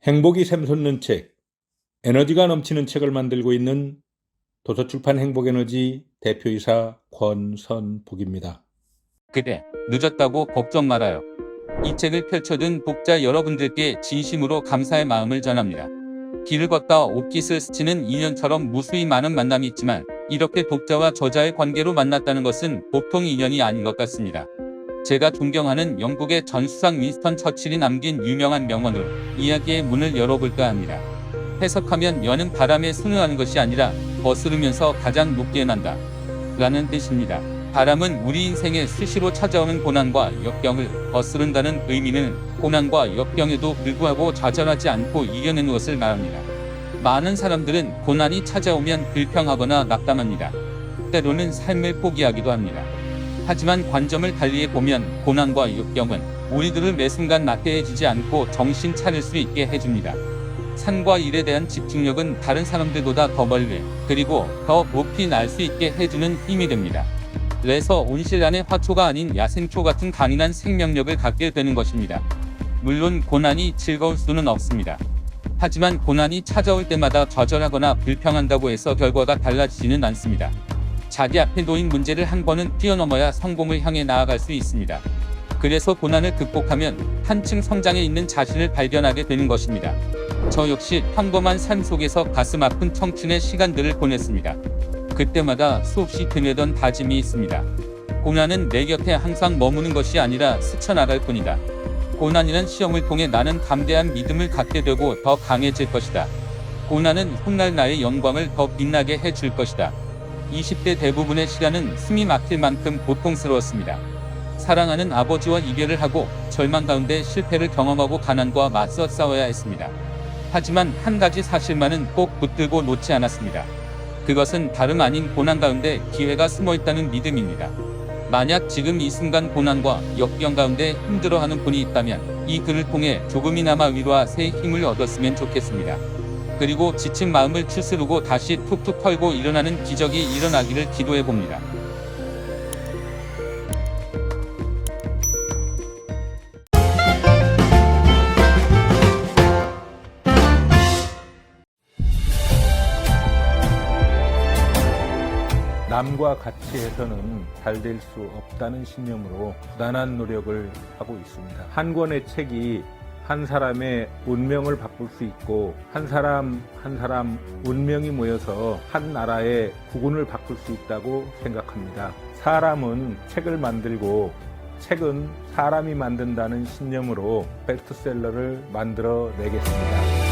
행복이 샘솟는 책, 에너지가 넘치는 책을 만들고 있는 도서출판 행복에너지 대표이사 권선복입니다. 그래, 늦었다고 걱정 말아요. 이 책을 펼쳐둔 독자 여러분들께 진심으로 감사의 마음을 전합니다. 길을 걷다 옷깃을 스치는 인연처럼 무수히 많은 만남이 있지만 이렇게 독자와 저자의 관계로 만났다는 것은 보통 인연이 아닌 것 같습니다. 제가 존경하는 영국의 전 수상 윈스턴 처칠이 남긴 유명한 명언으로 이야기의 문을 열어볼까 합니다. 해석하면 여는 바람에 순응하는 것이 아니라 거스르면서 가장 높게 난다 라는 뜻입니다. 바람은 우리 인생에 수시로 찾아오는 고난과 역경을 거스른다는 의미는 고난과 역경에도 불구하고 좌절하지 않고 이겨내는 것을 말합니다. 많은 사람들은 고난이 찾아오면 불평하거나 낙담합니다. 때로는 삶을 포기하기도 합니다. 하지만 관점을 달리해보면 고난과 역경은 우리들을 매 순간 나태해지지 않고 정신 차릴 수 있게 해줍니다. 산과 일에 대한 집중력은 다른 사람들보다 더 멀리 그리고 더 높이 날 수 있게 해주는 힘이 됩니다. 그래서 온실안의 화초가 아닌 야생초 같은 강인한 생명력을 갖게 되는 것입니다. 물론 고난이 즐거울 수는 없습니다. 하지만 고난이 찾아올 때마다 좌절하거나 불평한다고 해서 결과가 달라지지는 않습니다. 자기 앞에 놓인 문제를 한 번은 뛰어넘어야 성공을 향해 나아갈 수 있습니다. 그래서 고난을 극복하면 한층 성장해 있는 자신을 발견하게 되는 것입니다. 저 역시 평범한 삶 속에서 가슴 아픈 청춘의 시간들을 보냈습니다. 그때마다 수없이 되뇌던 다짐이 있습니다. 고난은 내 곁에 항상 머무는 것이 아니라 스쳐나갈 뿐이다. 고난이란 시험을 통해 나는 담대한 믿음을 갖게 되고 더 강해질 것이다. 고난은 훗날 나의 영광을 더 빛나게 해줄 것이다. 20대 대부분의 시간은 숨이 막힐 만큼 고통스러웠습니다. 사랑하는 아버지와 이별을 하고 절망 가운데 실패를 경험하고 가난과 맞서 싸워야 했습니다. 하지만 한 가지 사실만은 꼭 붙들고 놓지 않았습니다. 그것은 다름 아닌 고난 가운데 기회가 숨어 있다는 믿음입니다. 만약 지금 이 순간 고난과 역경 가운데 힘들어하는 분이 있다면 이 글을 통해 조금이나마 위로와 새 힘을 얻었으면 좋겠습니다. 그리고 지친 마음을 추스르고 다시 툭툭 털고 일어나는 기적이 일어나기를 기도해 봅니다. 남과 같이 해서는 잘 될 수 없다는 신념으로 부단한 노력을 하고 있습니다. 한 권의 책이 한 사람의 운명을 바꿀 수 있고 한 사람 한 사람 운명이 모여서 한 나라의 국운을 바꿀 수 있다고 생각합니다. 사람은 책을 만들고 책은 사람이 만든다는 신념으로 베스트셀러를 만들어 내겠습니다.